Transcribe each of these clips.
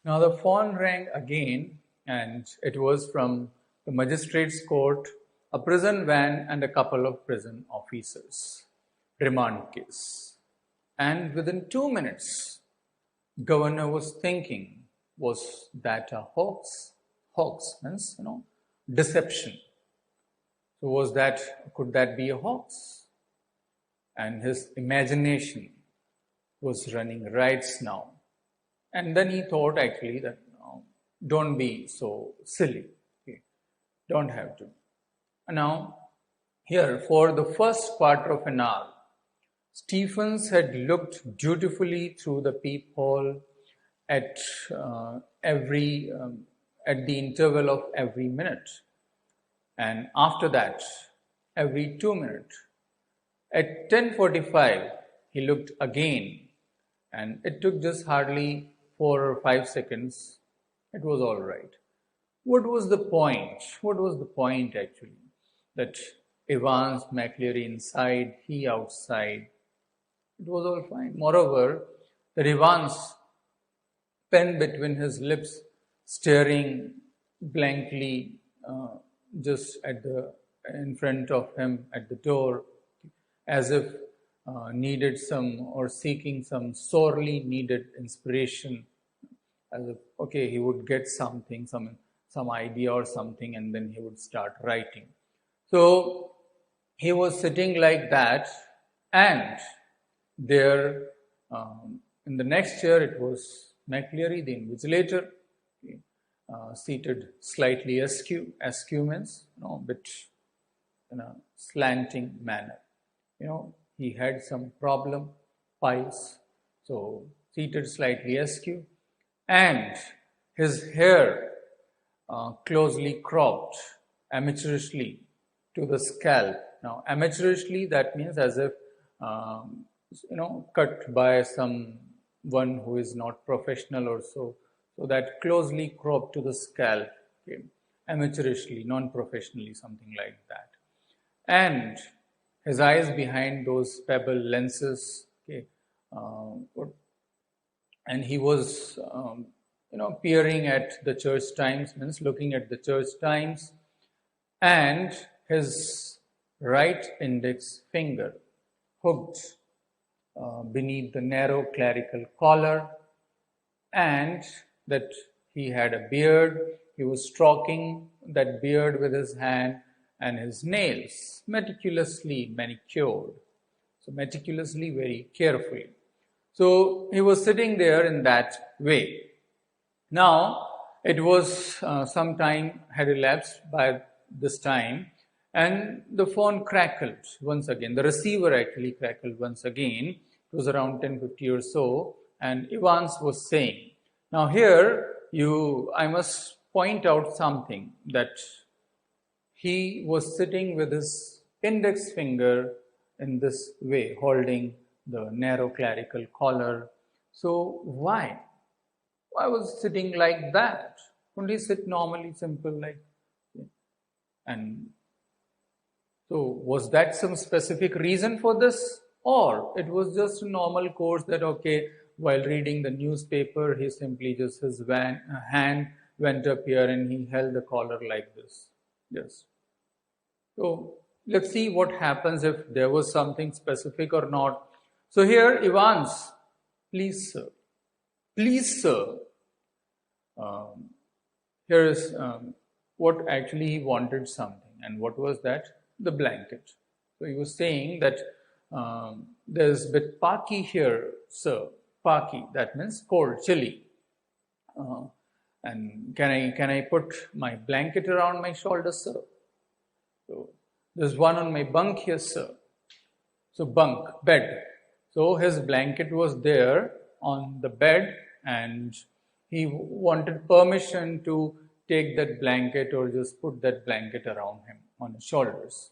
Now the phone rang again, and it was from the magistrate's court, a prison van, and a couple of prison officers. Remand case. And within 2 minutes, governor was thinking, was that a hoax? Hoax means, deception. So could that be a hoax? And his imagination was running rights now. And then he thought actually that don't be so silly. Okay? Don't have to. Now, here for the first quarter of an hour, Stephens had looked dutifully through the peephole at at the interval of every minute, and after that, every 2 minutes. At 10:45, he looked again, and it took just hardly 4 or 5 seconds. It was all right. What was the point? What was the point actually? That Evans, McCleary inside, he outside. It was all fine. Moreover, that Evans, pen between his lips, staring blankly just in front of him at the door, as if needed some or seeking some sorely needed inspiration, as if okay, he would get something, some idea or something, and then he would start writing. So he was sitting like that, and there in the next chair it was McCleary, the invigilator, seated slightly askew means bit in a slanting manner. He had some problem, piles, so seated slightly askew, and his hair closely cropped, amateurishly to the scalp. Now, amateurishly, that means as if cut by someone who is not professional or so. So that closely cropped to the scalp, okay? Amateurishly, non-professionally, something like that. And his eyes behind those pebble lenses, okay? And he was, peering at the church times, means looking at the church times, and his right index finger hooked beneath the narrow clerical collar, and that he had a beard. He was stroking that beard with his hand, and his nails meticulously manicured. So meticulously, very carefully. So he was sitting there in that way. Now, it was some time had elapsed by this time, and the phone crackled once again. The receiver actually crackled once again. It was around 10:50 or so, and Evans was saying, now here I must point out something, that he was sitting with his index finger in this way, holding the narrow clerical collar. So why? Why was sitting like that? Couldn't he sit normally, simple like? And so was that some specific reason for this? Or it was just a normal course that, okay, while reading the newspaper, he simply just, his hand went up here and he held the collar like this. Yes. So let's see what happens if there was something specific or not. So here, Evans, please sir. Please sir. Here is what actually he wanted something. And what was that? The blanket. So he was saying that there's a bit parky here, sir. Parky, that means cold, chilly. And can I put my blanket around my shoulders, sir? So there's one on my bunk here, sir. So bunk, bed. So his blanket was there on the bed, and he wanted permission to take that blanket or just put that blanket around him on his shoulders.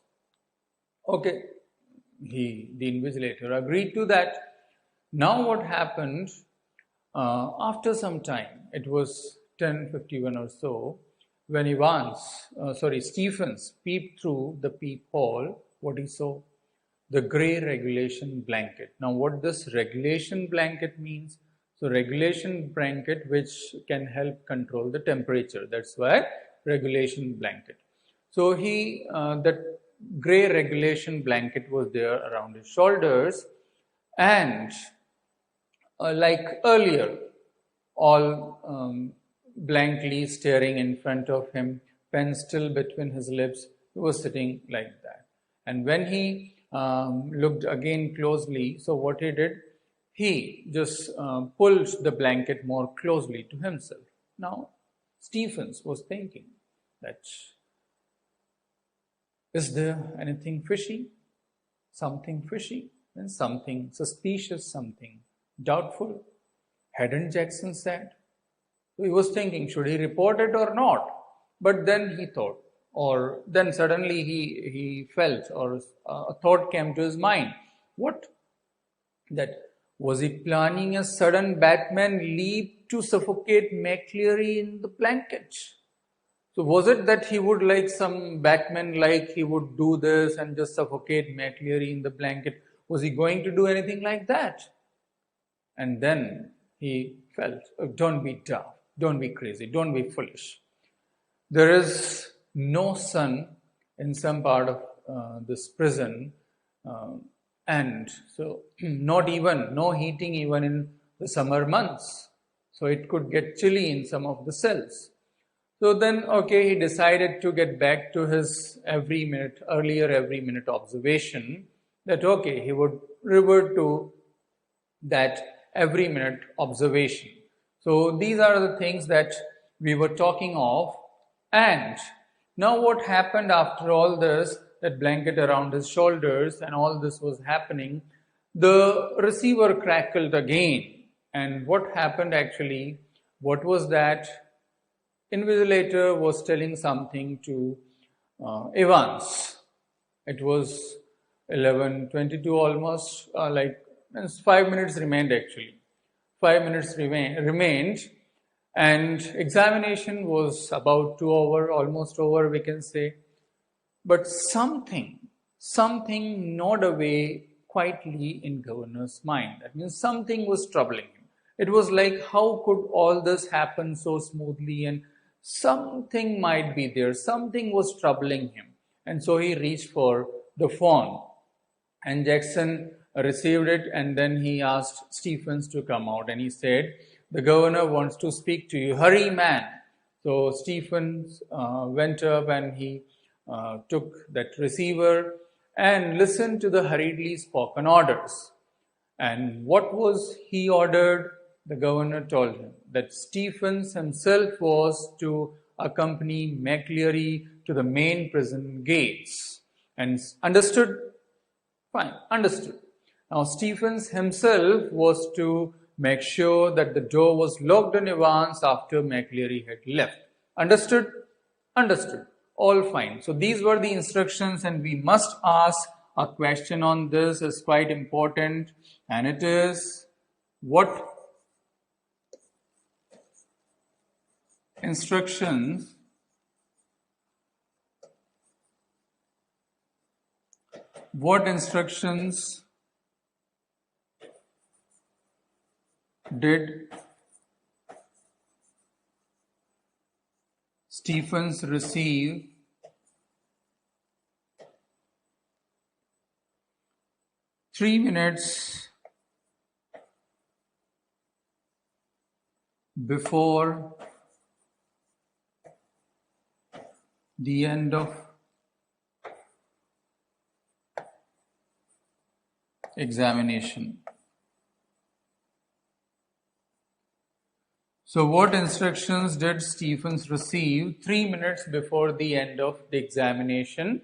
Okay, the invigilator agreed to that. Now what happened, after some time, it was 10:51 or so, when Stephens peeped through the peephole, what he saw? The grey regulation blanket. Now what this regulation blanket means? So regulation blanket which can help control the temperature. That's why regulation blanket. So that gray regulation blanket was there around his shoulders, and like earlier, all blankly staring in front of him, pen still between his lips, he was sitting like that. And when he looked again closely, so what he did, he just pulled the blanket more closely to himself. Now, Stephens was thinking that, is there anything fishy? Something fishy? And something suspicious, something doubtful? Hadn't Jackson said? So he was thinking, should he report it or not? But then he thought, or then suddenly he felt, or a thought came to his mind. What? That was he planning a sudden Batman leap to suffocate McCleary in the blanket? So was it that he would, like some Batman, like he would do this and just suffocate McCleary in the blanket? Was he going to do anything like that? And then he felt, oh, don't be daft, don't be crazy, don't be foolish. There is no sun in some part of this prison, and so no heating even in the summer months. So it could get chilly in some of the cells. So then, okay, he decided to get back to his every minute observation, that okay, he would revert to that every minute observation. So these are the things that we were talking of. And now what happened after all this, that blanket around his shoulders and all this was happening, the receiver crackled again. And what happened actually, what was that? Invigilator was telling something to Evans. It was 11:22 almost, 5 minutes remained actually. 5 minutes remained, and examination was about 2 hours, almost over we can say. But something gnawed away quietly in governor's mind. That means something was troubling him. It was like, how could all this happen so smoothly, and something might be there, something was troubling him. And so he reached for the phone, and Jackson received it, and then he asked Stephens to come out, and he said, the governor wants to speak to you, hurry man. So Stephens went up and he took that receiver and listened to the hurriedly spoken orders. And what was he ordered? The governor told him that Stephens himself was to accompany McCleary to the main prison gates. And understood? Fine, understood. Now Stephens himself was to make sure that the door was locked in advance after McCleary had left. Understood? Understood. All fine. So these were the instructions, and we must ask a question on this. Is quite important, and it is, what instructions did Stephens receive three minutes before the end of examination? So what instructions did Stephens receive 3 minutes before the end of the examination?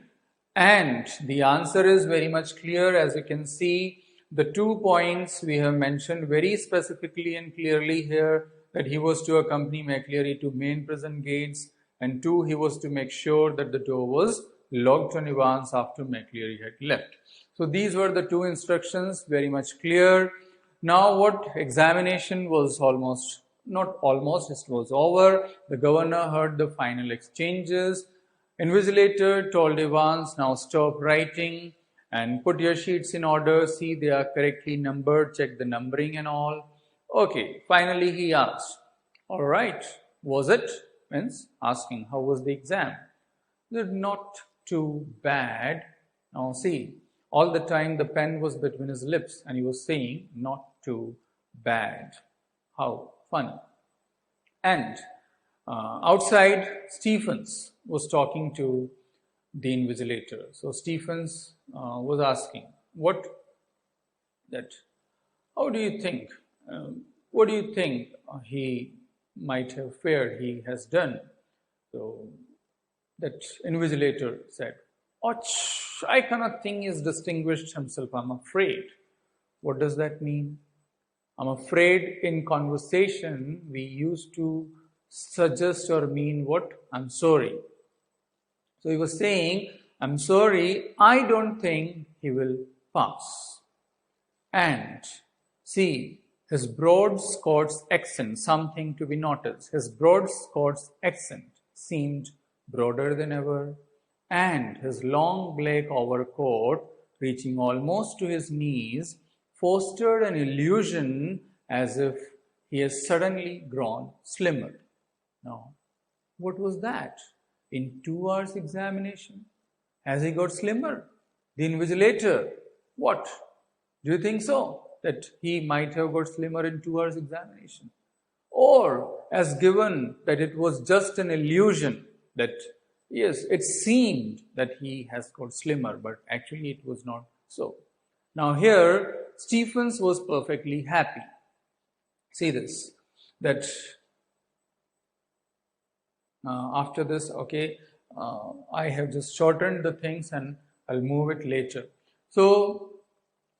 And the answer is very much clear. As you can see, the 2 points we have mentioned very specifically and clearly here, that he was to accompany McCleary to main prison gates, and 2, he was to make sure that the door was locked in advance after McCleary had left. So these were the 2 instructions, very much clear. Now what examination was not almost, it was over. The governor heard the final exchanges. Invigilator told Evans, now stop writing and put your sheets in order. See, they are correctly numbered. Check the numbering and all. Okay, finally he asked, all right, was it? Means asking, how was the exam? Not too bad. Now see, all the time the pen was between his lips and he was saying, not too bad. How funny. And outside, Stephens was talking to the invigilator. So Stephens was asking, what that? How do you think? What do you think he might have fared? He has done. So that invigilator said, "Och, I cannot think he's distinguished himself. I'm afraid." What does that mean? I'm afraid in conversation we used to suggest or mean what? I'm sorry. So he was saying, I'm sorry, I don't think he will pass. And see, his broad Scots accent, something to be noticed. His broad Scots accent seemed broader than ever, and his long black overcoat, reaching almost to his knees, fostered an illusion as if he has suddenly grown slimmer. Now, what was that? In 2 hours examination, has he got slimmer? The invigilator, what? Do you think so? That he might have got slimmer in 2 hours examination? Or as given that it was just an illusion, that yes, it seemed that he has got slimmer, but actually it was not so. Now here, Stephens was perfectly happy. See this, that after this, okay, I have just shortened the things and I'll move it later. So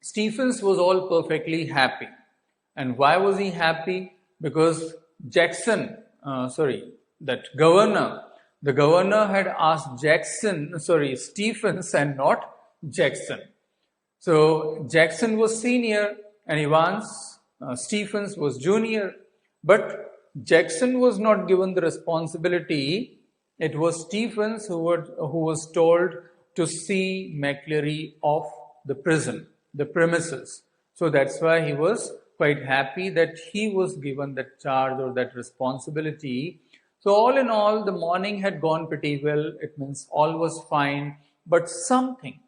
Stephens was all perfectly happy. And why was he happy? Because the governor had asked Stephens and not Jackson. So Jackson was senior and Stephens was junior. But Jackson was not given the responsibility. It was Stephens who was told to see McCleary off the prison, the premises. So that's why he was quite happy that he was given that charge or that responsibility. So all in all, the morning had gone pretty well. It means all was fine. But something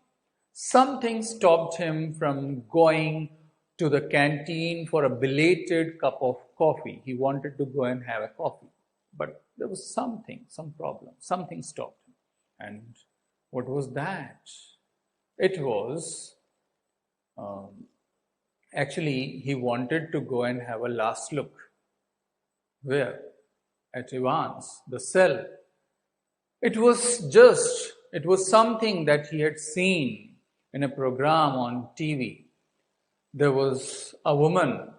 stopped him from going to the canteen for a belated cup of coffee. He wanted to go and have a coffee. But there was some problem. Something stopped him. And what was that? It was, actually, he wanted to go and have a last look. Where? At Ivan's, the cell. It was something that he had seen in a program on TV. There was a woman,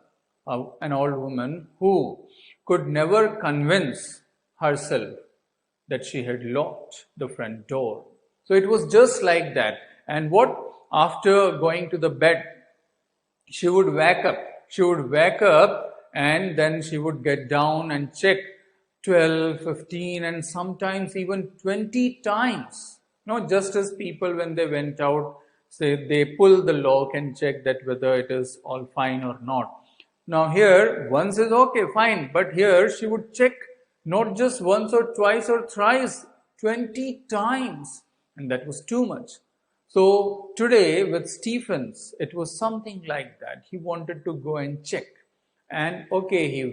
an old woman, who could never convince herself that she had locked the front door. So it was just like that. And after going to the bed, she would wake up and then she would get down and check 12, 15 and sometimes even 20 times. Just as people when they went out, say they pull the lock and check that whether it is all fine or not. Now here, once is okay, fine. But here she would check not just once or twice or thrice, 20 times. And that was too much. So today with Stephens, it was something like that. He wanted to go and check. And okay, he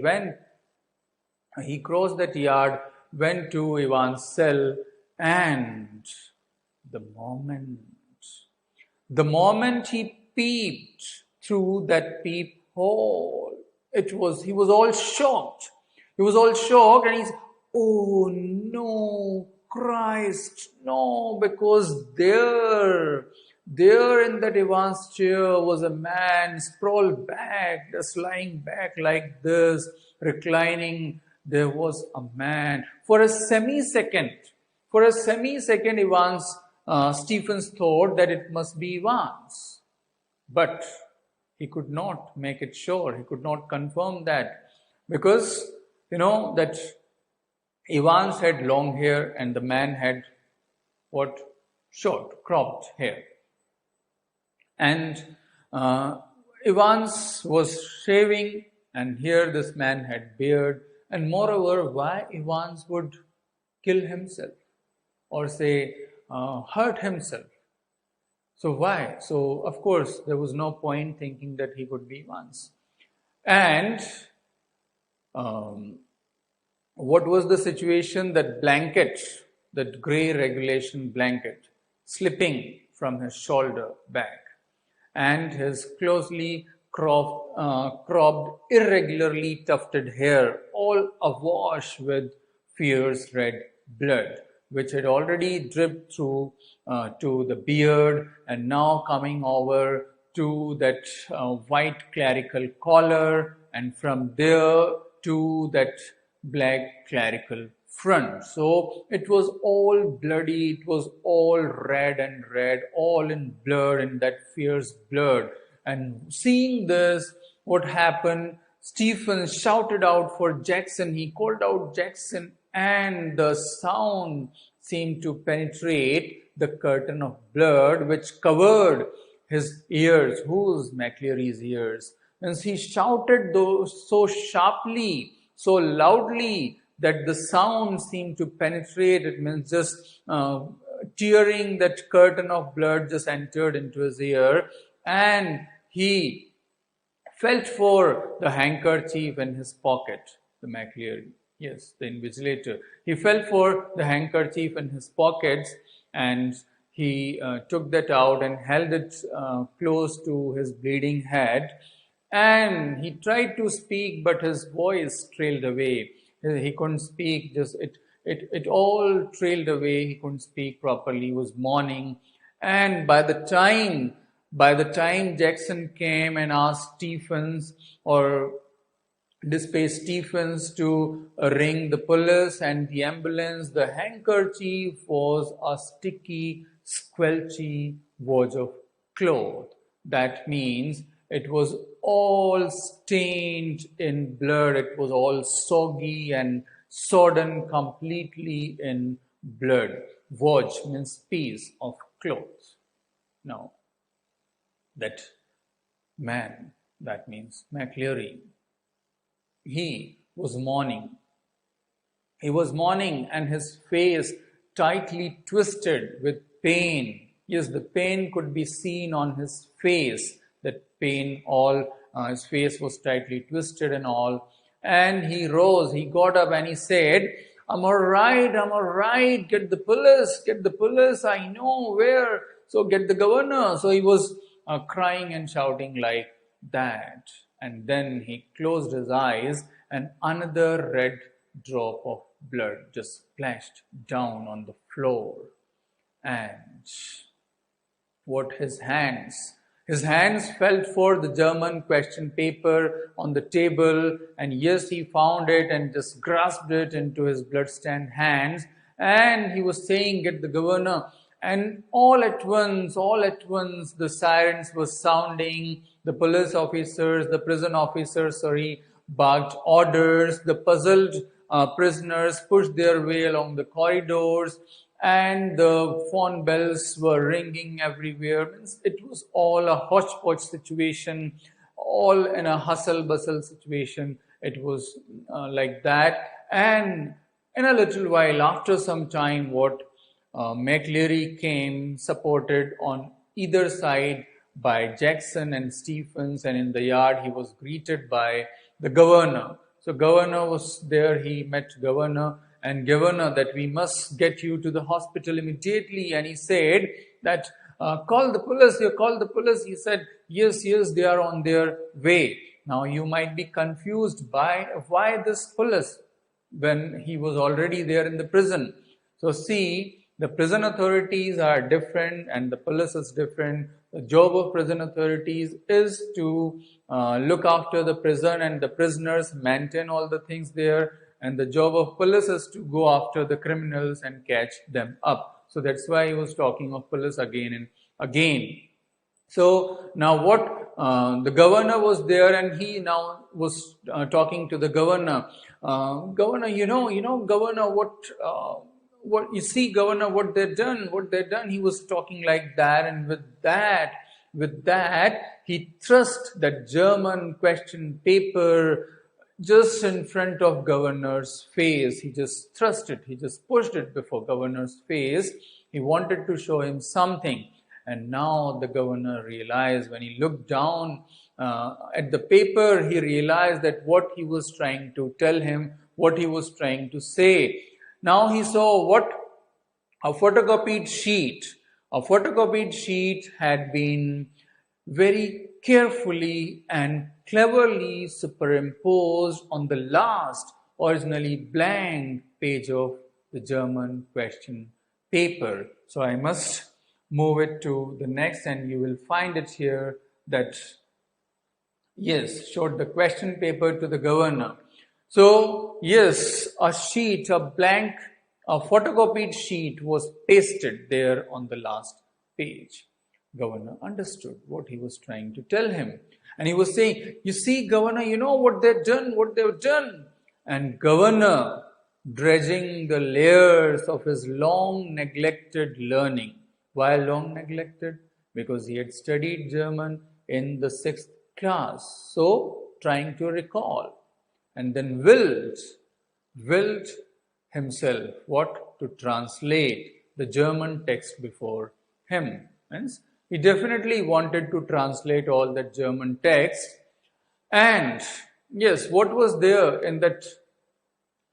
crossed that yard, went to Ivan's cell, and the moment he peeped through that peephole, he was all shocked. He was all shocked and he's, oh no, Christ, no, because there in that Ivan's chair was a man sprawled back, just lying back like this, reclining. There was a man. For a semi-second, Stephens thought that it must be Ivan's. But he could not make it sure. He could not confirm that. Because, that Ivan's had long hair and the man had short, cropped hair. And Ivan's was shaving And here this man had beard. And moreover, why Evans would kill himself or say hurt himself? So why? So of course there was no point thinking that he would be Evans. And what was the situation? That blanket, that grey regulation blanket, slipping from his shoulder back, and his closely cropped, irregularly tufted hair, all awash with fierce red blood, which had already dripped through to the beard, and now coming over to that white clerical collar, and from there to that black clerical front. So it was all bloody, it was all red and red, all in blood, in that fierce blood. And seeing this, what happened? Stephen shouted out for Jackson. He called out Jackson, and the sound seemed to penetrate the curtain of blood which covered his ears. Whose? McCleary's ears. And he shouted those so sharply, so loudly, that the sound seemed to penetrate. It means just tearing that curtain of blood just entered into his ear, and he felt for the handkerchief in his pocket. The McCleary, yes, the invigilator. He felt for the handkerchief in his pockets, and he took that out and held it close to his bleeding head. And he tried to speak, but his voice trailed away. He couldn't speak, just it all trailed away. He couldn't speak properly. He was mourning. And by the time Jackson came and asked Stephens or dispatched Stephens to ring the police and the ambulance, the handkerchief was a sticky, squelchy wad of cloth. That means it was all stained in blood. It was all soggy and sodden completely in blood. Wad means piece of cloth. Now, that man, that means McCleary, he was mourning. He was mourning, and his face tightly twisted with pain. Yes, the pain could be seen on his face. That pain, his face was tightly twisted and all. And he rose, he got up and he said, I'm all right, get the police, I know where, so get the governor. So he was crying and shouting like that. And then he closed his eyes, and another red drop of blood just splashed down on the floor. And what his hands felt for the German question paper on the table, and yes, he found it and just grasped it into his blood-stained hands, and he was saying, get the governor. And all at once, the sirens were sounding. The police officers, the prison officers, barked orders. The puzzled prisoners pushed their way along the corridors, and the phone bells were ringing everywhere. It was all a hodgepodge situation, all in a hustle-bustle situation. It was like that. And in a little while, after some time, McCleary came, supported on either side by Jackson and Stephens, and in the yard he was greeted by the governor. So governor was there, he met governor, and governor, that we must get you to the hospital immediately. And he said that, call the police. He said, yes, they are on their way. Now you might be confused by why this police when he was already there in the prison. So see, the prison authorities are different and the police is different. The job of prison authorities is to look after the prison and the prisoners, maintain all the things there. And the job of police is to go after the criminals and catch them up. So that's why he was talking of police again and again. So now the governor was there, and he now was talking to the governor. Governor, governor, what you see, governor, what they've done. He was talking like that, and with that, with that, he thrust that German question paper just in front of governor's face. He just thrust it, he just pushed it before governor's face. He wanted to show him something. And now the governor realized, when he looked down at the paper, he realized that what he was trying to tell him, what he was trying to say. Now he saw what a photocopied sheet. A photocopied sheet had been very carefully and cleverly superimposed on the last, originally blank page of the German question paper. So I must move it to the next, and you will find it here that, yes, showed the question paper to the governor. So, yes, a sheet, a blank, a photocopied sheet was pasted there on the last page. Governor understood what he was trying to tell him. And he was saying, you see, governor, you know what they've done. And governor, dredging the layers of his long neglected learning. Why long neglected? Because he had studied German in the 6th class. So, trying to recall. And then willed himself what? To translate the German text before him. Means he definitely wanted to translate all that German text. And yes, what was there in that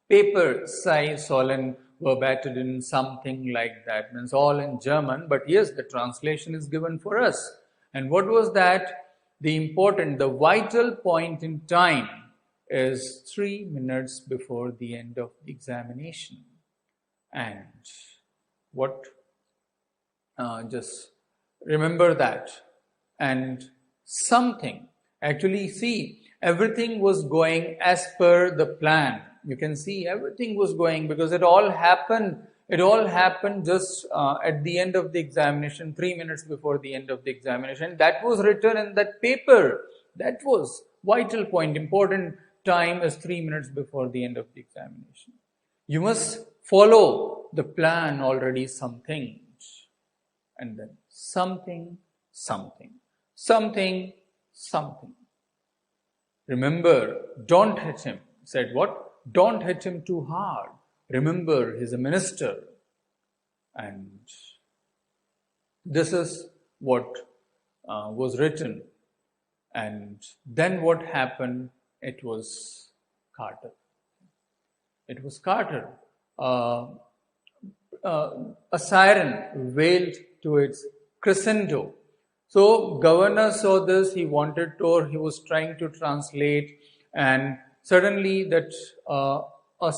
paper, sei sollen verbatim, something like that, means all in German, but yes, the translation is given for us. And what was that? The vital point in time is 3 minutes before the end of the examination. And what? Just remember that. And something, actually see, everything was going as per the plan. You can see everything was going, because it all happened just at the end of the examination, 3 minutes before the end of the examination. That was written in that paper. That was vital point. Important time is 3 minutes before the end of the examination. You must follow the plan already, something. And then something. Remember, don't hit him. Said what? Don't hit him too hard. Remember, he's a minister. And this is what was written. And then what happened? It was Carter. A siren wailed to its crescendo. So governor saw this, he was trying to translate, and suddenly that a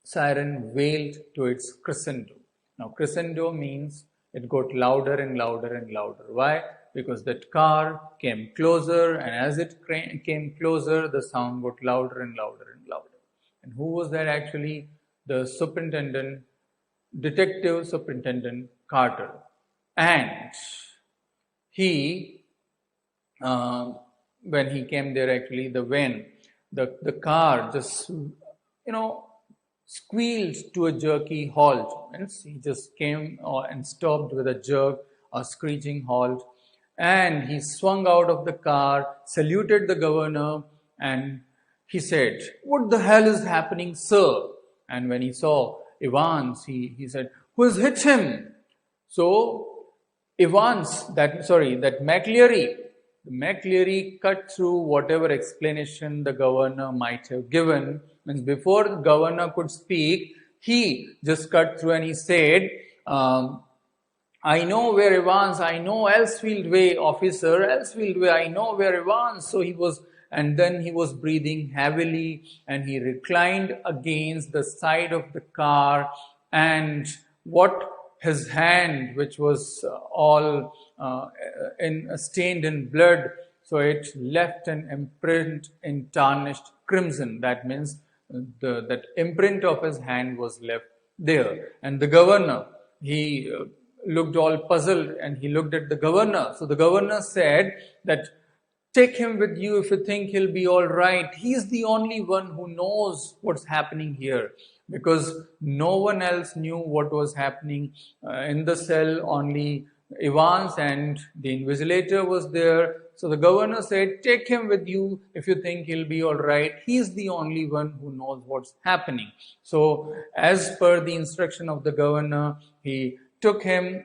siren wailed to its crescendo. Now crescendo means it got louder and louder and louder. Why? Because that car came closer, and as it came closer, the sound got louder and louder and louder. And who was that actually? The Detective Superintendent Carter. And he, when he came there, actually, the car just, squealed to a jerky halt. And he just came and stopped with a jerk, a screeching halt. And he swung out of the car, saluted the governor, and he said, "What the hell is happening, sir?" And when he saw Evans, he said, "Who has hit him?" So that McLeary cut through whatever explanation the governor might have given. Means before the governor could speak, he just cut through and he said, "I know where Evans, I know Elsfield Way, officer, Elsfield Way, I know where Evans." So and then he was breathing heavily, and he reclined against the side of the car, and his hand, which was all stained in blood, so it left an imprint in tarnished crimson. That means that imprint of his hand was left there. And the governor, he looked all puzzled, and he looked at the governor. So the governor said that, "Take him with you if you think he'll be all right. He's the only one who knows what's happening here." Because no one else knew what was happening in the cell. Only Evans and the invigilator was there. So the governor said, take him with you if you think he'll be all right. He's the only one who knows what's happening. So as per the instruction of the governor, he took him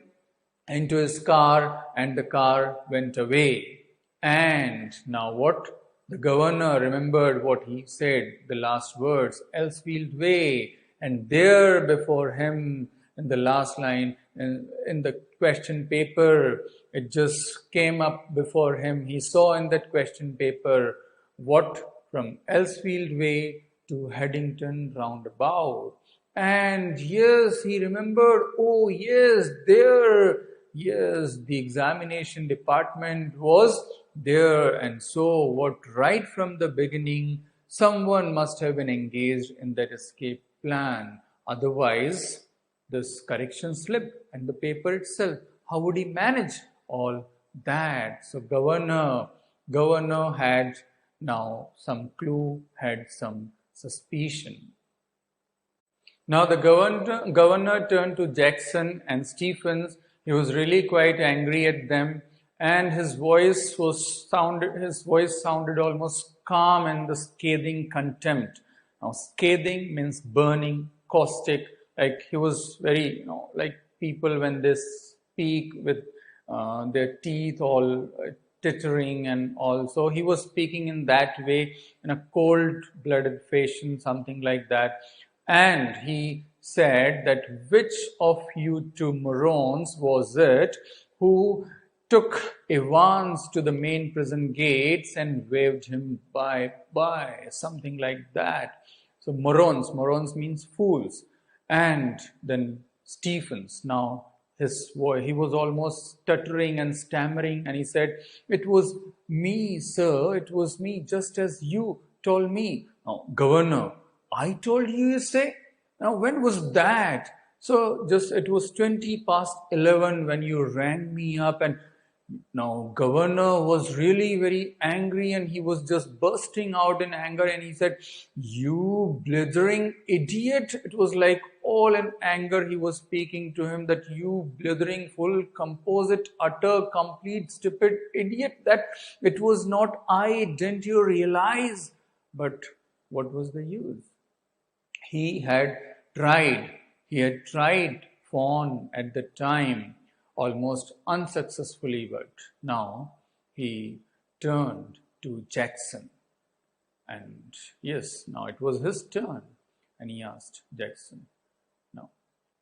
into his car and the car went away. And now what? The governor remembered what he said, the last words, Elsfield Way. And there before him, in the last line, in the question paper, it just came up before him. He saw in that question paper, what? From Elsfield Way to Haddington roundabout. And yes, he remembered, oh yes, there, yes, the examination department was there. And so what, right from the beginning, someone must have been engaged in that escape plan. Otherwise, this correction slip and the paper itself, how would he manage all that? So governor had now some clue, had some suspicion. Now the governor turned to Jackson and Stephens. He was really quite angry at them, and his voice sounded almost calm in the scathing contempt. Now scathing means burning, caustic. Like he was very, like people when they speak with their teeth all tittering and all. So he was speaking in that way, in a cold-blooded fashion, something like that. And he said that which of you two morons was it who took Evans to the main prison gates and waved him bye-bye, something like that. So morons means fools. And then Stephens, now his voice, he was almost stuttering and stammering, and he said, it was me, sir, it was me, just as you told me. Now, Governor, I told you, you say? Now, when was that? So, it was 20 past 11 when you rang me up, and now Governor was really very angry and he was just bursting out in anger, and he said, you blithering idiot. It was like all in anger he was speaking to him, that you blithering full, composite, utter, complete, stupid idiot, that it was not I, didn't you realize? But what was the use? He had tried Fawn at the time, almost unsuccessfully, but now he turned to Jackson. And yes, now it was his turn. And he asked Jackson, now,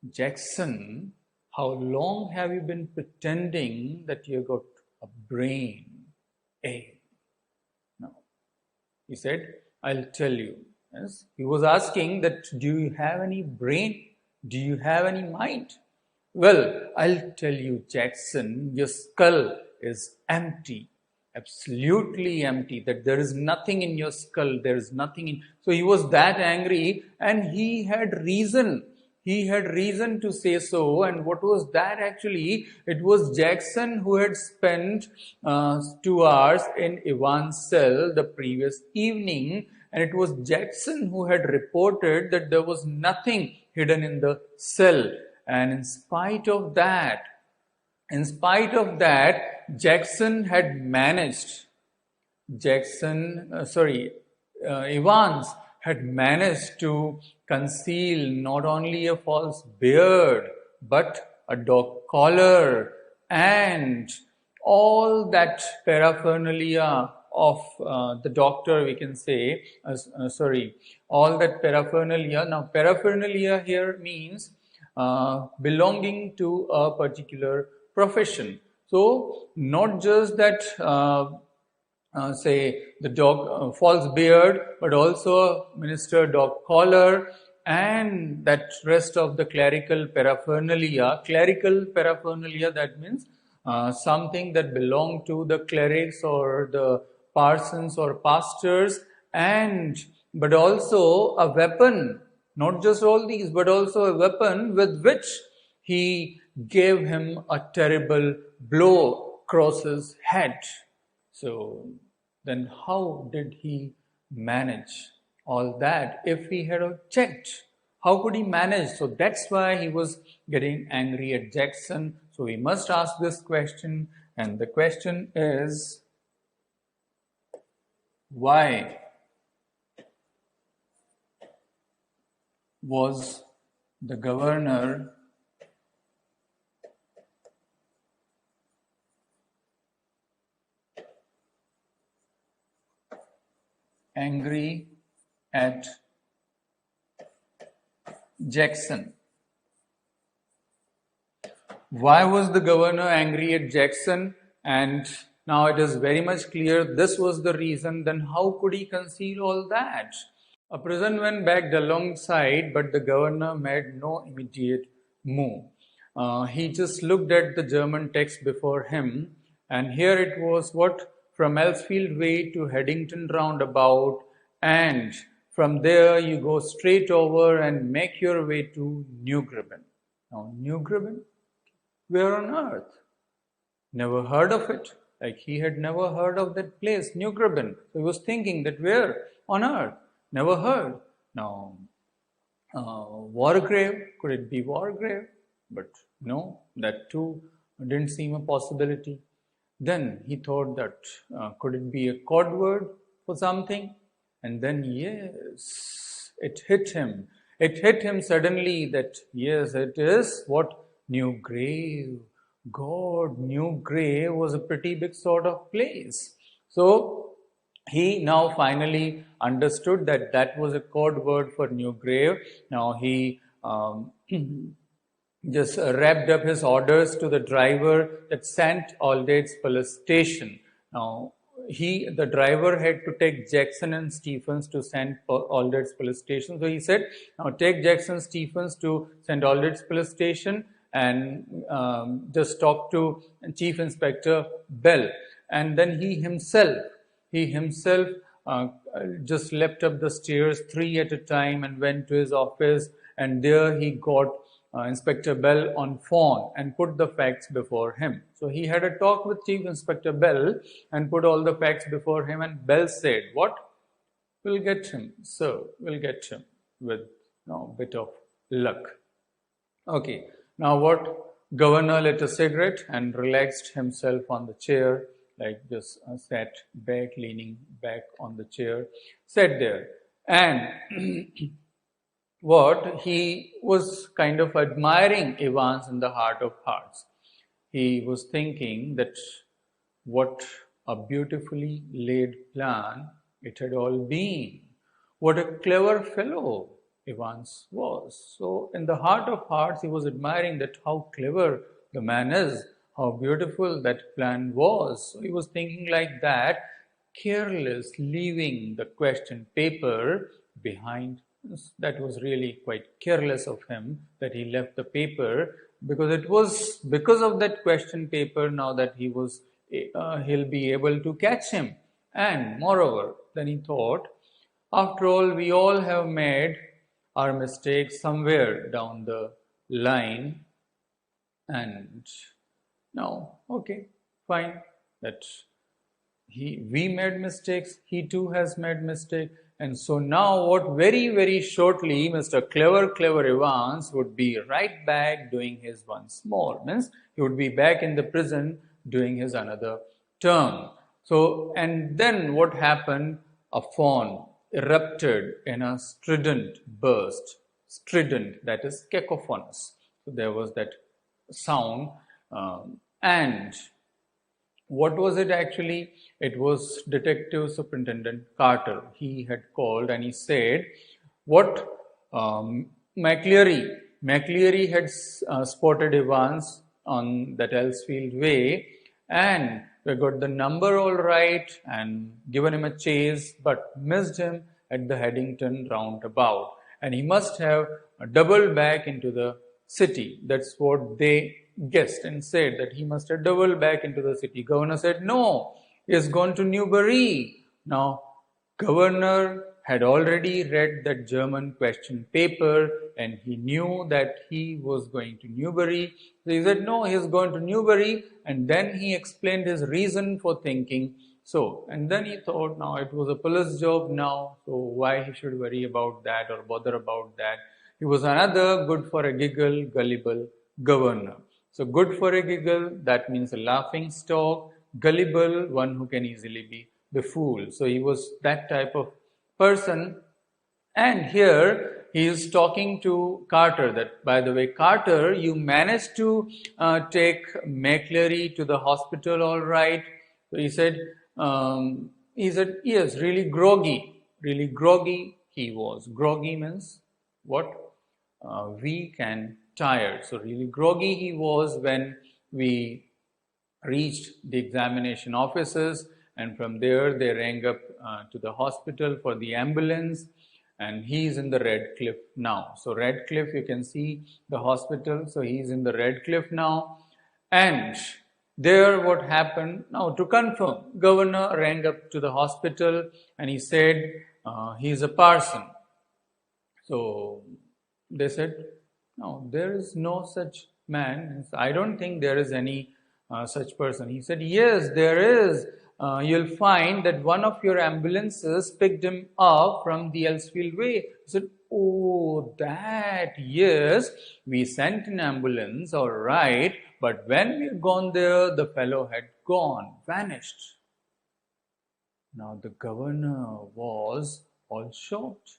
Jackson, how long have you been pretending that you got a brain? Now, he said, I'll tell you. Yes, he was asking that, do you have any brain? Do you have any mind? Well, I'll tell you, Jackson, your skull is empty, absolutely empty, that there is nothing in your skull, there is nothing in... So he was that angry, and he had reason. He had reason to say so. And what was that actually? It was Jackson who had spent 2 hours in Ivan's cell the previous evening, and it was Jackson who had reported that there was nothing hidden in the cell. And in spite of that, Jackson had managed, Evans had managed to conceal not only a false beard, but a dog collar and all that paraphernalia of the doctor, we can say, all that paraphernalia. Now, paraphernalia here means belonging to a particular profession. So, not just that, say, the dog false beard, but also a minister dog collar and that rest of the clerical paraphernalia. Clerical paraphernalia, that means something that belonged to the clerics or the parsons or pastors, but also a weapon. Not just all these, but also a weapon with which he gave him a terrible blow across his head. So then how did he manage all that? If he had checked, How could he manage? So that's why he was getting angry at Jackson. So we must ask this question, and the question is, why was the governor angry at Jackson? Why was the governor angry at Jackson? And now it is very much clear this was the reason. Then how could he conceal all that? A prison went back alongside, but the governor made no immediate move. He just looked at the German text before him, and here it was what? From Elsfield Way to Headington roundabout, and from there you go straight over and make your way to New Gribben. Now, New Gribben? Where on earth? Never heard of it. Like he had never heard of that place, New Gribben. So he was thinking that where on earth? Never heard. Now, Wargrave, could it be Wargrave? But no, that too didn't seem a possibility. Then he thought that could it be a code word for something? And then yes, it hit him. It hit him suddenly that yes, it is what? New Grave. God, New Grave was a pretty big sort of place. So he now finally understood that that was a code word for New Grave. Now he just wrapped up his orders to the driver that St. Aldate's Police Station. Now the driver had to take Jackson and Stephens to St. Aldate's Police Station. So he said, now take Jackson Stephens to St. Aldate's Police Station and just talk to Chief Inspector Bell. And then he himself just leapt up the stairs 3 at a time and went to his office, and there he got Inspector Bell on phone and put the facts before him. So he had a talk with Chief Inspector Bell and put all the facts before him, and Bell said, what? We'll get him, sir, we'll get him with a bit of luck. Okay, now what? Governor lit a cigarette and relaxed himself on the chair, like just sat back, leaning back on the chair, sat there. And what? He was kind of admiring Evans in the heart of hearts. He was thinking that what a beautifully laid plan it had all been. What a clever fellow Evans was. So in the heart of hearts, he was admiring that how clever the man is, how beautiful that plan was. So he was thinking like that, careless, leaving the question paper behind. That was really quite careless of him that he left the paper, because it was because of that question paper now that he'll be able to catch him. And moreover, then he thought, after all, we all have made our mistakes somewhere down the line, and now, okay, fine, that we made mistakes, he too has made mistake, and so now what? Very, very shortly, Mr. Clever Evans would be right back doing his once more. Means he would be back in the prison doing his another term. So, and then what happened? A fawn erupted in a strident burst. Strident, that is cacophonous. So there was that sound, and what was it actually? It was Detective Superintendent Carter. He had called and he said, what? McCleary had spotted Evans on that Elsfield Way, and we got the number all right and given him a chase, but missed him at the Headington roundabout. And he must have doubled back into the city. That's what they guessed and said, that he must have doubled back into the city. Governor said, no, he has gone to Newbury. Now, Governor had already read that German question paper and he knew that he was going to Newbury. So he said, no, he is going to Newbury, and then he explained his reason for thinking so. And then he thought, now it was a police job now, so why he should worry about that or bother about that. He was another good for a giggle, gullible governor. So good for a giggle, that means a laughing stock. Gullible, one who can easily be befooled. So he was that type of person. And here he is talking to Carter that, by the way, Carter, you managed to take McCleary to the hospital, all right? So he said, yes, really groggy he was. Groggy means what? Weak and tired. So really groggy he was when we reached the examination offices, and from there they rang up to the hospital for the ambulance, and he's in the Red Cliff now. So Red Cliff, you can see the hospital, so he's in the Red Cliff now. And there what happened, now to confirm, governor rang up to the hospital and he said he's a parson. So they said, no, there is no such man. I don't think there is any such person. He said, yes, there is. You'll find that one of your ambulances picked him up from the Elsfield way. He said, oh, that, yes, we sent an ambulance, all right, but when we had gone there, the fellow had gone, vanished. Now the governor was all shocked.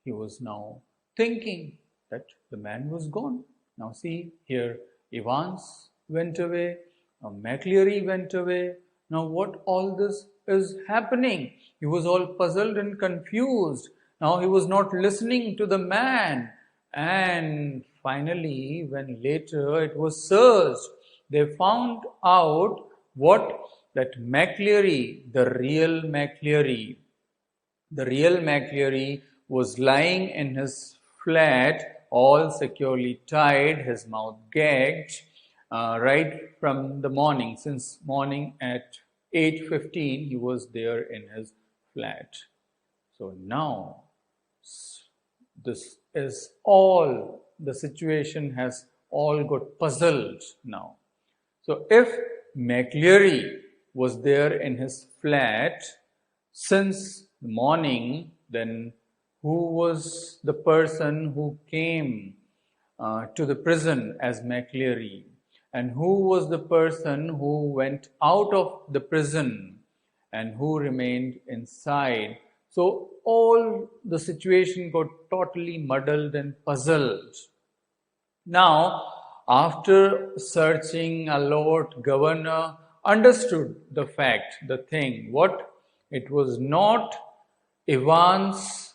He was now thinking that the man was gone. Now see, here Evans went away, McCleary went away. Now what all this is happening? He was all puzzled and confused. Now he was not listening to the man. And finally, when later it was searched, they found out what that McCleary, the real McCleary was lying in his flat, all securely tied, his mouth gagged, right from the morning. Since morning at 8:15, he was there in his flat. So now, this is all, the situation has all got puzzled now. So if McCleary was there in his flat since the morning, then who was the person who came to the prison as McCleary? And who was the person who went out of the prison and who remained inside? So all the situation got totally muddled and puzzled. Now, after searching a lot, governor understood the fact, the thing, what? It was not Evans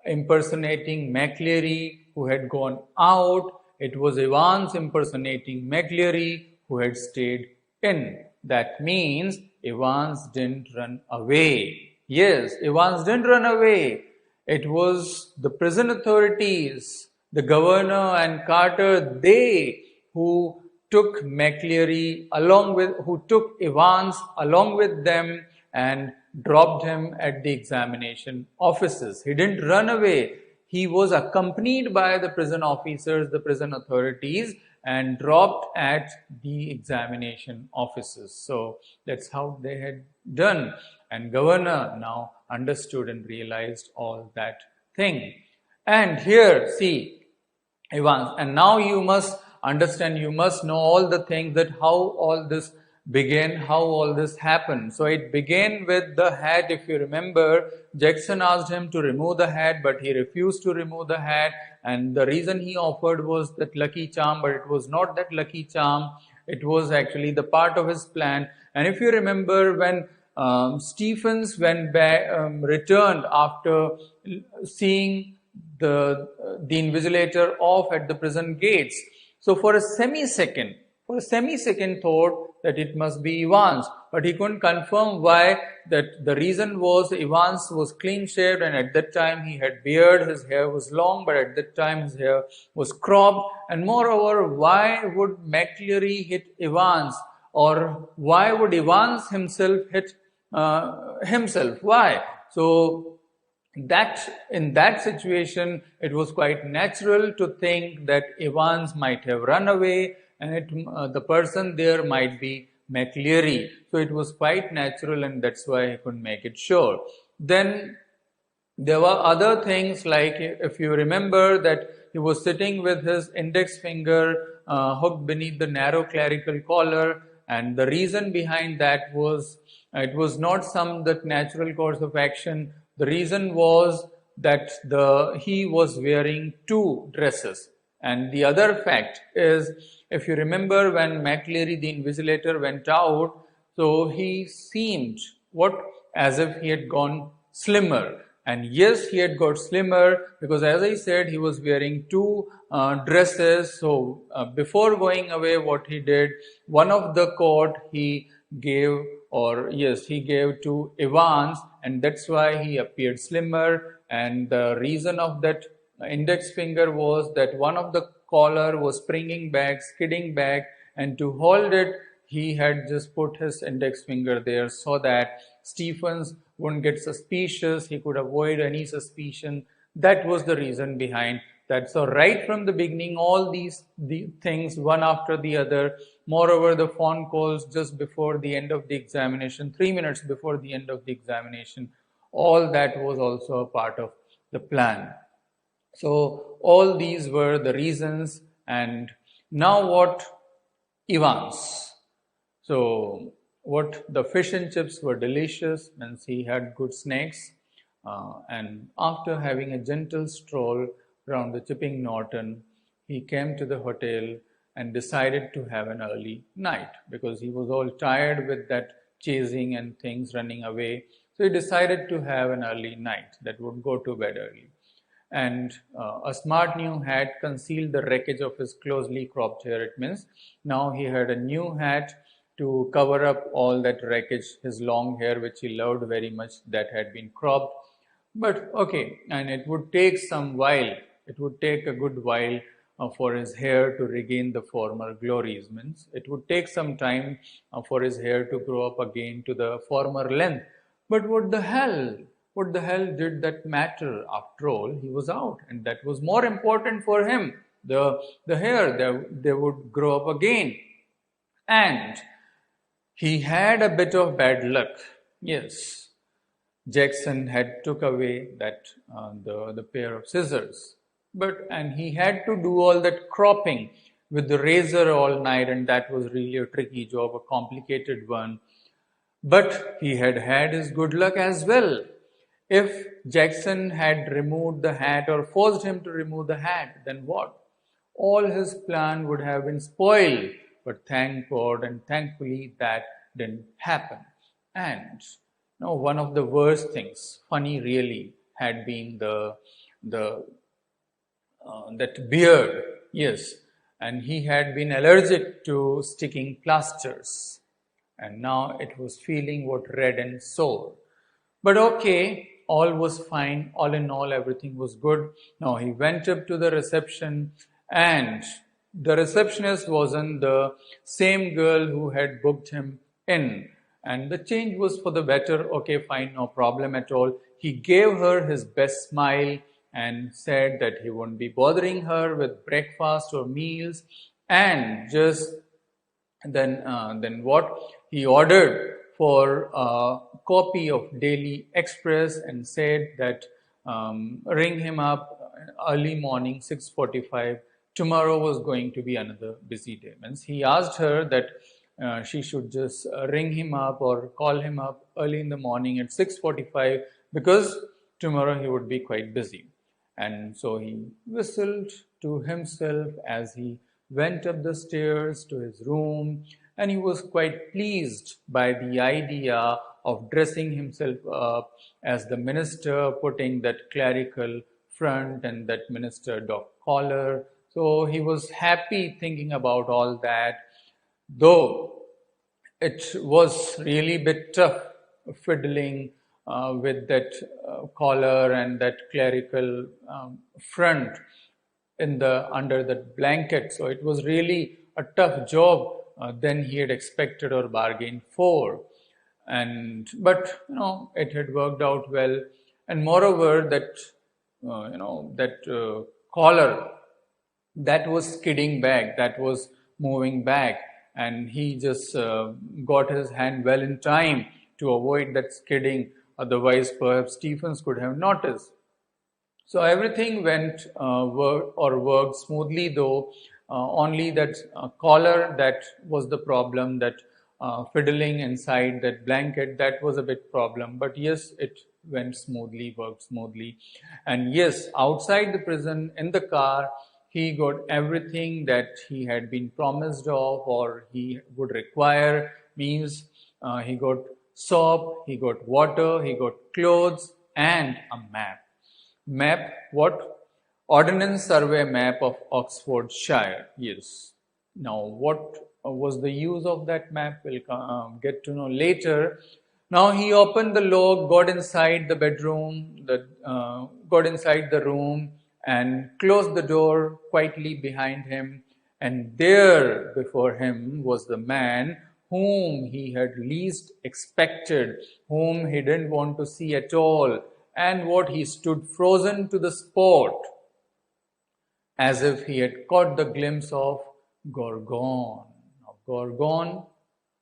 impersonating McCleary who had gone out. It was Evans impersonating McCleary who had stayed in. That means Evans didn't run away. Yes, Evans didn't run away. It was the prison authorities, the governor and Carter, they who took McCleary who took Evans along with them and dropped him at the examination offices. He didn't run away. He was accompanied by the prison officers, the prison authorities, and dropped at the examination offices. So that's how they had done. And governor now understood and realized all that thing. And here, see, Evans, and now you must understand, you must know all the things, that how all this began, how all this happened. So it began with the hat. If you remember, Jackson asked him to remove the hat, but he refused to remove the hat, and the reason he offered was that lucky charm, but it was not that lucky charm. It was actually the part of his plan. And if you remember, when Stephens went back, returned after seeing the invigilator off at the prison gates, so for a semi-second thought that it must be Evans, but he couldn't confirm why. That the reason was Evans was clean shaved, and at that time he had beard, his hair was long, but at that time his hair was cropped. And moreover, why would McCleary hit Evans, or why would Evans himself hit himself? Why? So that in that situation, it was quite natural to think that Evans might have run away, and the person there might be McCleary. So it was quite natural, and that's why he couldn't make it sure. Then there were other things, like if you remember that he was sitting with his index finger hooked beneath the narrow clerical collar, and the reason behind that was it was not some that natural course of action. The reason was that he was wearing two dresses. And the other fact is, if you remember when McLeary the invigilator went out, so he seemed as if he had gone slimmer. And yes, he had got slimmer because, as I said, he was wearing two dresses. So before going away, what he did, one of the coat he gave, he gave to Evans, and that's why he appeared slimmer. And the reason of that index finger was that one of the collar was springing back, skidding back, and to hold it, he had just put his index finger there so that Stephens wouldn't get suspicious. He could avoid any suspicion. That was the reason behind that. So right from the beginning, all these things, one after the other. Moreover, the phone calls just before the end of the examination, 3 minutes before the end of the examination, all that was also a part of the plan. So all these were the reasons. And now what? Evans. So what, the fish and chips were delicious, means he had good snacks. And after having a gentle stroll around the Chipping Norton, he came to the hotel and decided to have an early night because he was all tired with that chasing and things running away. So he decided to have an early night, that would go to bed early. And a smart new hat concealed the wreckage of his closely cropped hair. It means now he had a new hat to cover up all that wreckage, his long hair, which he loved very much, that had been cropped. But okay, and it would take some while, it would take a good while for his hair to regain the former glories. Means it would take some time for his hair to grow up again to the former length. But what the hell did that matter? After all, he was out, and that was more important for him. The hair, they would grow up again. And he had a bit of bad luck. Yes, Jackson had took away that the pair of scissors, and he had to do all that cropping with the razor all night, and that was really a tricky job, a complicated one. But he had his good luck as well. If Jackson had removed the hat or forced him to remove the hat, then what? All his plan would have been spoiled. But thank God and thankfully that didn't happen. And one of the worst things, funny really, had been that beard. Yes, and he had been allergic to sticking plasters, and now it was feeling red and sore. But okay, all was fine. All in all, everything was good. Now he went up to the reception, and the receptionist wasn't the same girl who had booked him in. And the change was for the better. Okay, fine, no problem at all. He gave her his best smile and said that he wouldn't be bothering her with breakfast or meals. And just then what? He ordered for a copy of Daily Express and said that ring him up early morning, 6:45. Tomorrow was going to be another busy day. Means he asked her that she should just ring him up or call him up early in the morning at 6:45 because tomorrow he would be quite busy. And so he whistled to himself as he went up the stairs to his room, and he was quite pleased by the idea of dressing himself up as the minister, putting that clerical front and that minister dog collar. So he was happy thinking about all that, though it was really a bit tough fiddling with that collar and that clerical front under that blanket. So it was really a tough job than he had expected or bargained for. But it had worked out well. And moreover, that collar, that was skidding back, that was moving back, and he just got his hand well in time to avoid that skidding. Otherwise, perhaps Stephens could have noticed. So everything went worked smoothly, though only that collar, that was the problem, that fiddling inside that blanket, that was a bit problem. But yes, it went smoothly, worked smoothly. And yes, outside the prison, in the car, he got everything that he had been promised of or he would require. Means he got soap, he got water, he got clothes, and a map. Map, what? Ordnance Survey map of Oxfordshire. Yes. Now, what was the use of that map? We'll get to know later. Now he opened the log, got inside the bedroom, got inside the room, and closed the door quietly behind him. And there before him was the man whom he had least expected, whom he didn't want to see at all, and what he stood frozen to the spot, as if he had caught the glimpse of Gorgon. Now, Gorgon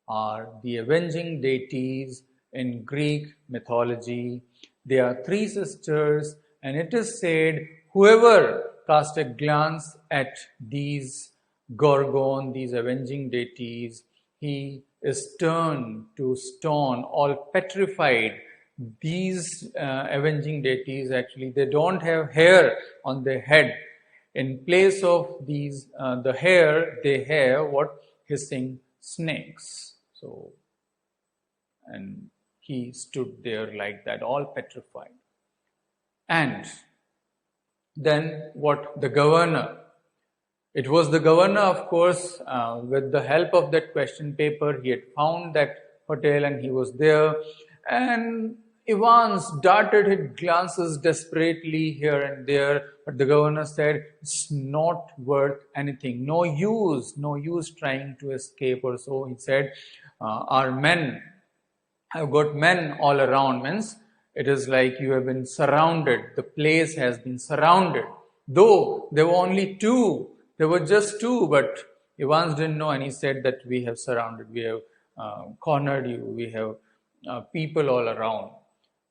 are the avenging deities in Greek mythology. They are three sisters, and it is said whoever cast a glance at these Gorgon, these avenging deities, he is turned to stone, all petrified. These avenging deities, actually, they don't have hair on their head. In place of these, the hair, they have what? Hissing snakes. So, and he stood there like that, all petrified. And then what? The governor. It was the governor, of course, with the help of that question paper, he had found that hotel and he was there. And Evans darted his glances desperately here and there, but the governor said, it's not worth anything. No use trying to escape or so. He said, our men, I've got men all around. Means it is like you have been surrounded. The place has been surrounded. Though there were only two, there were just two, but Evans didn't know, and he said that we have surrounded, we have cornered you, we have people all around.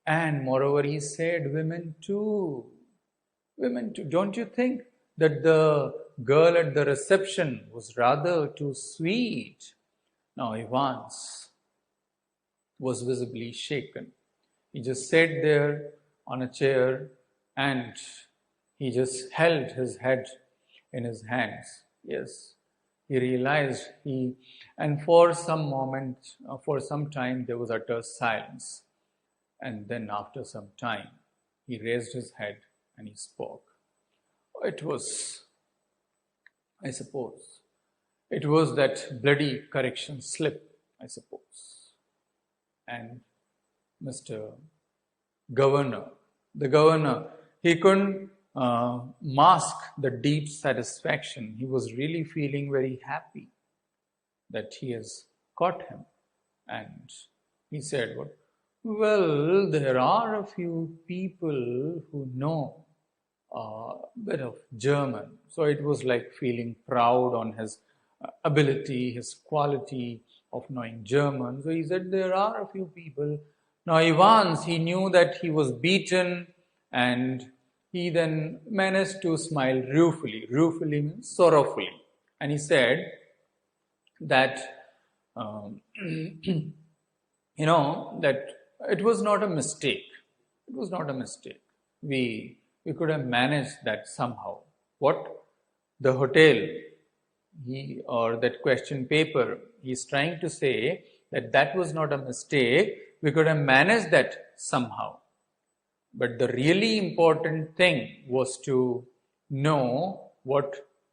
And moreover, he said, women too. Women too. Don't you think that the girl at the reception was rather too sweet? Now, Evans was visibly shaken. He just sat there on a chair and he just held his head in his hands. Yes, he realized and for some moment, for some time, there was utter silence. And then after some time, he raised his head and he spoke. It was, I suppose, it was that bloody correction slip, I suppose. And Mr. Governor, the governor, he couldn't mask the deep satisfaction. He was really feeling very happy that he has caught him. And he said, what? Well, there are a few people who know a bit of German. So it was like feeling proud on his ability, his quality of knowing German. So he said, there are a few people. Now Evans, he knew that he was beaten, and he then managed to smile ruefully. Ruefully means sorrowfully. And he said that, that it was not a mistake. It was not a mistake. We could have managed that somehow. What? The hotel, or that question paper, he's trying to say that was not a mistake. We could have managed that somehow. But the really important thing was to know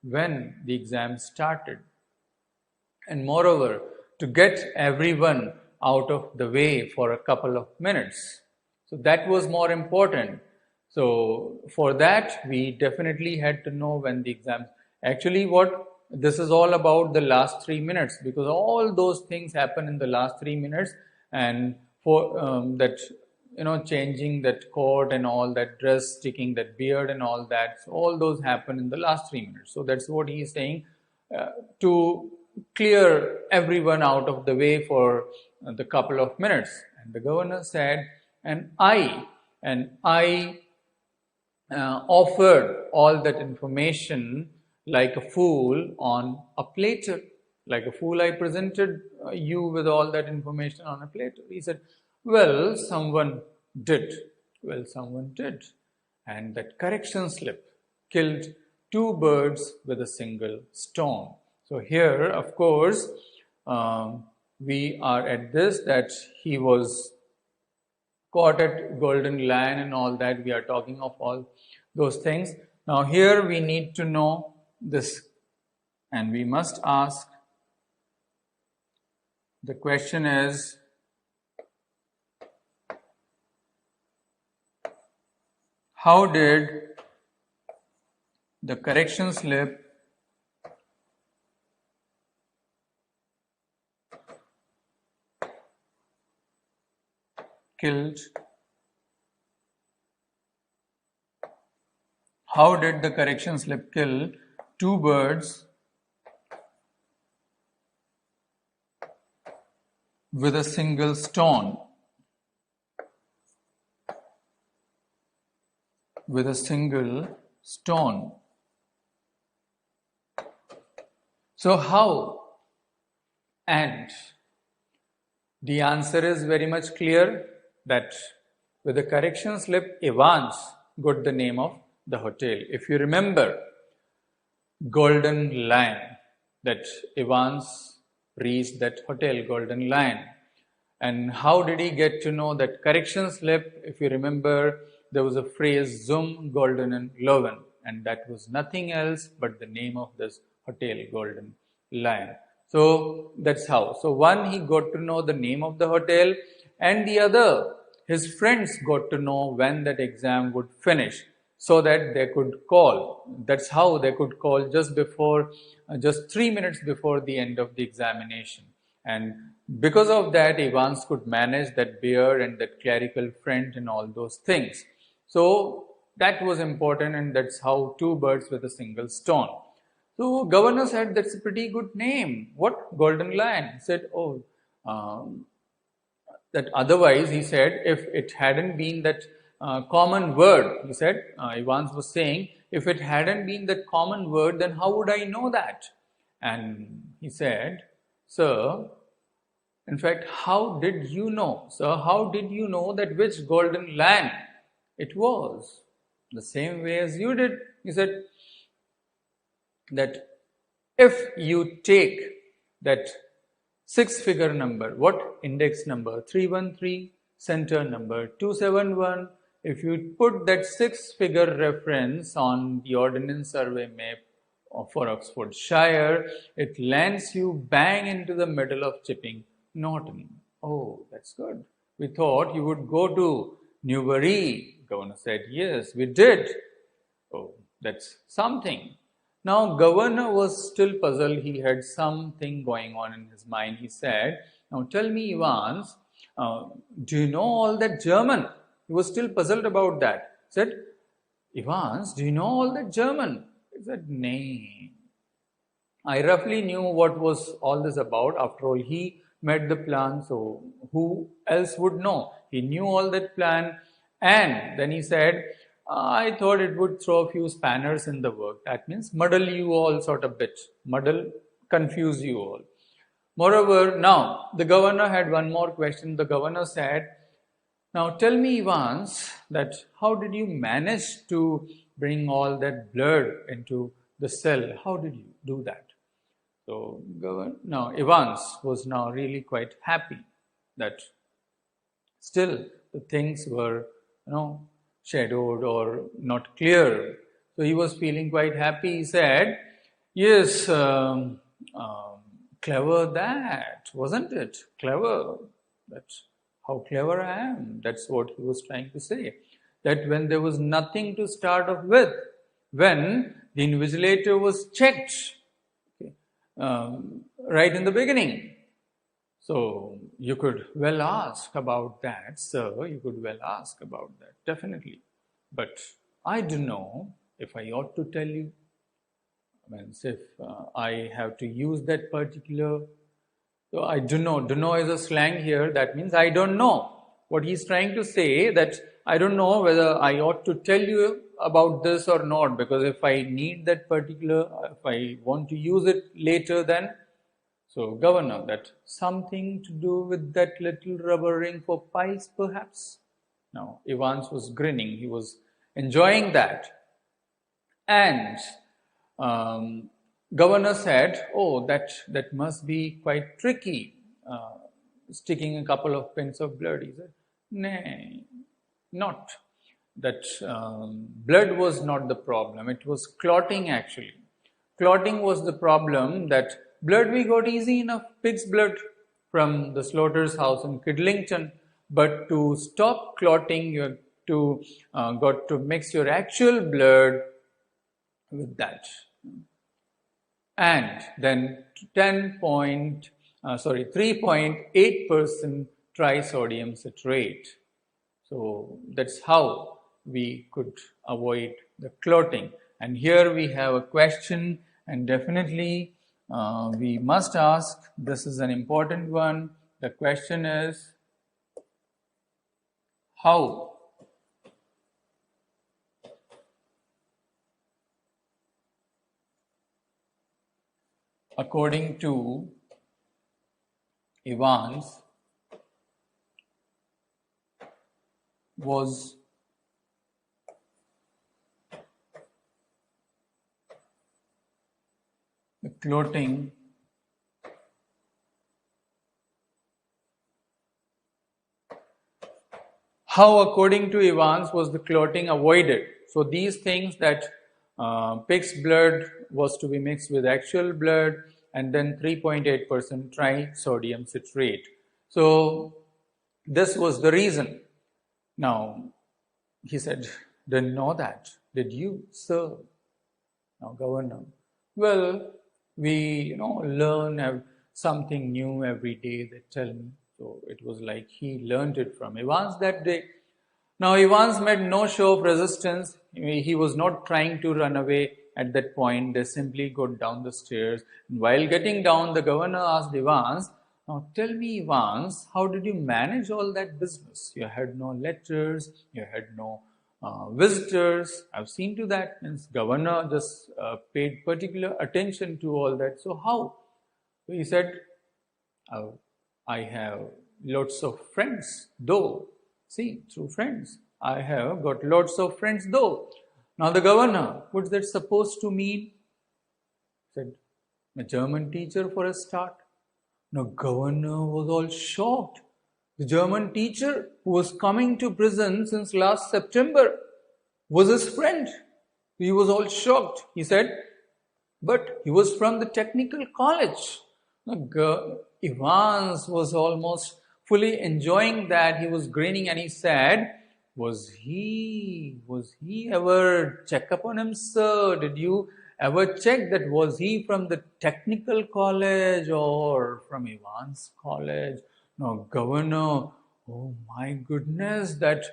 when the exam started. And moreover, to get everyone out of the way for a couple of minutes. So that was more important. So for that, we definitely had to know when the exams. Actually, this is all about the last 3 minutes, because all those things happen in the last 3 minutes, and for that, changing that coat and all that dress, sticking that beard and all that, so all those happen in the last 3 minutes. So that's what he is saying, to clear everyone out of the way for the couple of minutes. And the governor said, and I offered all that information like a fool on a platter. Like a fool, I presented you with all that information on a platter. He said, well, someone did. Well, someone did. And that correction slip killed two birds with a single stone. So here, of course, we are at this, that he was caught at Golden Lion and all that. We are talking of all those things. Now here we need to know this, and we must ask, the question is, how did the correction slip killed, how did the correction slip kill two birds with a single stone? With a single stone. So how? And the answer is very much clear, that with the correction slip, Evans got the name of the hotel. If you remember, Golden Lion, that Evans reached that hotel, Golden Lion. And how did he get to know that correction slip? If you remember, there was a phrase, Zum Goldenen Löwen, and that was nothing else but the name of this hotel, Golden Lion. So that's how. So one, he got to know the name of the hotel, and the other, his friends got to know when that exam would finish, so that they could call. That's how they could call just before, just 3 minutes before the end of the examination. And because of that, Evans could manage that beer and that clerical friend and all those things. So that was important, and that's how two birds with a single stone. So governor said, that's a pretty good name. What? Golden Lion. He said, oh, that otherwise, he said, if it hadn't been that common word, he said, Evans was saying, if it hadn't been that common word, then how would I know that? And he said, sir, in fact, how did you know? Sir, how did you know that which Golden Lion it was? The same way as you did. He said that if you take that 6-figure number, what index number? 313, center number 271. If you put that 6-figure reference on the Ordnance Survey map for Oxfordshire, it lands you bang into the middle of Chipping Norton. Oh, that's good. We thought you would go to Newbury. Governor said, yes, we did. Oh, that's something. Now, governor was still puzzled. He had something going on in his mind. He said, now tell me, Evans, do you know all that German? He was still puzzled about that. He said, Evans, do you know all that German? He said, nay. I roughly knew what was all this about. After all, he made the plan, so who else would know? He knew all that plan. And then he said, I thought it would throw a few spanners in the work. That means muddle you all sort of bit. Muddle, confuse you all. Moreover, now, the governor had one more question. The governor said, now tell me, Evans, that how did you manage to bring all that blood into the cell? How did you do that? So, now Evans was now really quite happy that still the things were, shadowed or not clear. So he was feeling quite happy. He said, yes, clever that, wasn't it? Clever. That's how clever I am. That's what he was trying to say. That when there was nothing to start off with, when the invigilator was checked, right in the beginning. So you could well ask about that, sir. You could well ask about that, definitely. But I don't know if I ought to tell you. I mean, if I have to use that particular, so I don't know. Don't know is a slang here. That means I don't know. What he's trying to say that I don't know whether I ought to tell you about this or not, because if I need that particular, if I want to use it later, then so governor, that something to do with that little rubber ring for pies, perhaps? Now, Evans was grinning. He was enjoying that. And governor said, oh, that must be quite tricky, sticking a couple of pins of blood. He said, nay, not. That blood was not the problem. It was clotting, actually. Clotting was the problem. That blood we got easy enough, pig's blood from the slaughter's house in Kidlington. But to stop clotting, you got to mix your actual blood with that. And then 3.8% trisodium citrate. So that's how we could avoid the clotting. And here we have a question, and definitely we must ask, this is an important one. The question is, how according to Evans was the clotting according to Evans was the clotting avoided? So these things, that pig's blood was to be mixed with actual blood, and then 3.8% trisodium citrate. So this was the reason. Now, he said, didn't know that. Did you, sir? Now, governor, well, we learn something new every day, they tell me. So it was like he learned it from Evans that day. Now, Evans made no show of resistance. He was not trying to run away at that point. They simply got down the stairs. And while getting down, the governor asked Evans, now tell me, Evans, how did you manage all that business? You had no letters, you had no visitors. I've seen to that. Means governor just paid particular attention to all that. So how? So he said, I have lots of friends, though. See, through friends. I have got lots of friends, though. Now the governor, what's that supposed to mean? Said, a German teacher for a start. Now governor was all shocked. The German teacher who was coming to prison since last September was his friend. He was all shocked. He said, but he was from the technical college. Now, Evans was almost fully enjoying that. He was grinning and he said, was he ever check upon him, sir? Did you ever check that was he from the technical college or from Evans college? No, governor, oh my goodness, that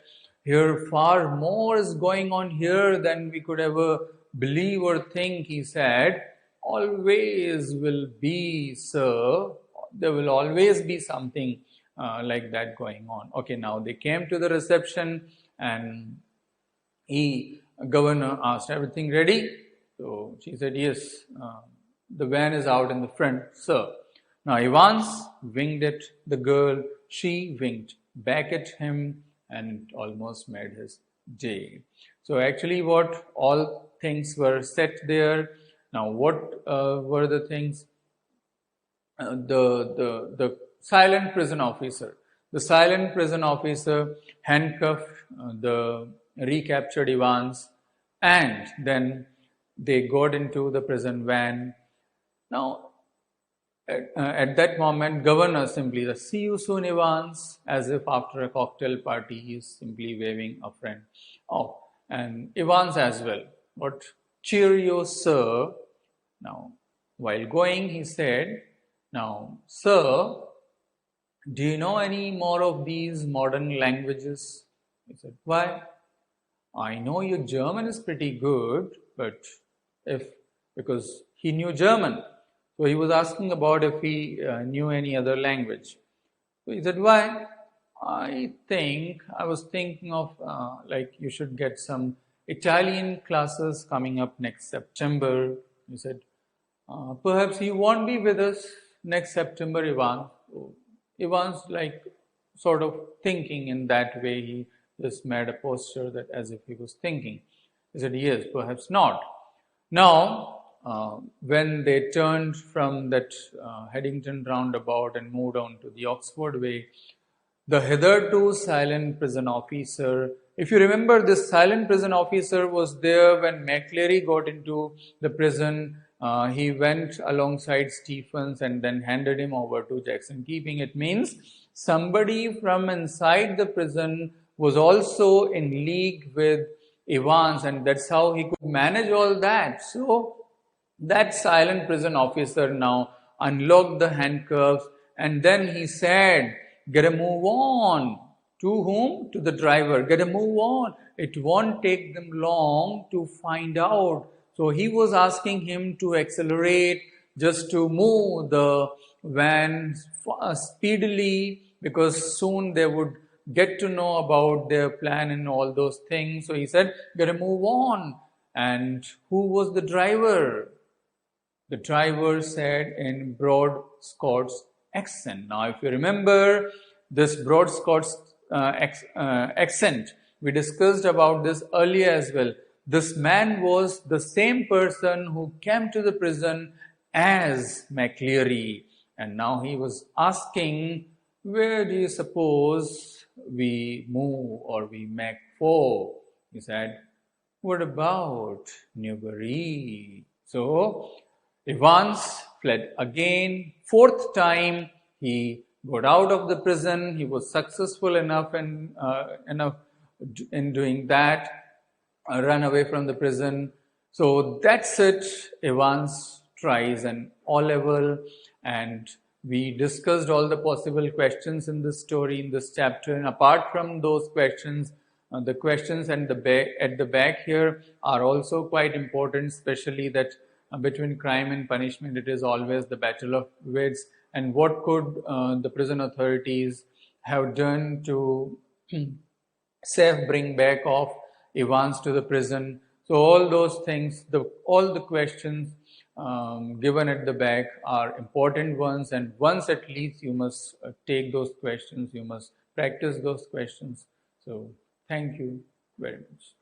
here far more is going on here than we could ever believe or think. He said, always will be, sir, there will always be something like that going on. Okay, now they came to the reception and governor asked, everything ready? So she said, yes, the van is out in the front, sir. Now Evans winked at the girl, she winked back at him, and it almost made his day. So actually what all things were set there. Now what were the things? The silent prison officer. The silent prison officer handcuffed the recaptured Evans, and then they got into the prison van. Now, at that moment, governor simply, see you soon, Evans, as if after a cocktail party, he is simply waving a friend. Oh, and Evans as well. What cheerio, sir. Now, while going, he said, now, sir, do you know any more of these modern languages? He said, why? I know your German is pretty good, but because he knew German. So he was asking about if he knew any other language. So he said, why? I think I was thinking of like you should get some Italian classes coming up next September. He said, perhaps you won't be with us next September, Ivan. So Ivan's like sort of thinking in that way. He just made a posture that as if he was thinking. He said, yes, perhaps not. Now, when they turned from that Headington roundabout and moved on to the Oxford Way, the hitherto silent prison officer. If you remember, this silent prison officer was there when McCleary got into the prison. He went alongside Stephens and then handed him over to Jackson keeping. It means somebody from inside the prison was also in league with Evans, and that's how he could manage all that. So that silent prison officer now unlocked the handcuffs and then he said, get a move on. To whom? To the driver. Get a move on. It won't take them long to find out. So he was asking him to accelerate, just to move the van speedily, because soon they would get to know about their plan and all those things. So he said, get a move on. And who was the driver? The driver said in broad Scots accent. Now, if you remember this broad Scots accent, we discussed about this earlier as well. This man was the same person who came to the prison as McCleary. And now he was asking, where do you suppose we move or we make for? He said, what about Newbury? So, Evans fled again. Fourth time, he got out of the prison. He was successful enough in doing that, run away from the prison. So that's it. Evans tries an O-level, and we discussed all the possible questions in this story, in this chapter. And apart from those questions, the questions at the back here are also quite important, especially that between crime and punishment, it is always the battle of wits. And what could the prison authorities have done to safe bring back of Evans to the prison? So all those things, all the questions given at the back are important ones, and once at least you must take those questions, you must practice those questions. So thank you very much.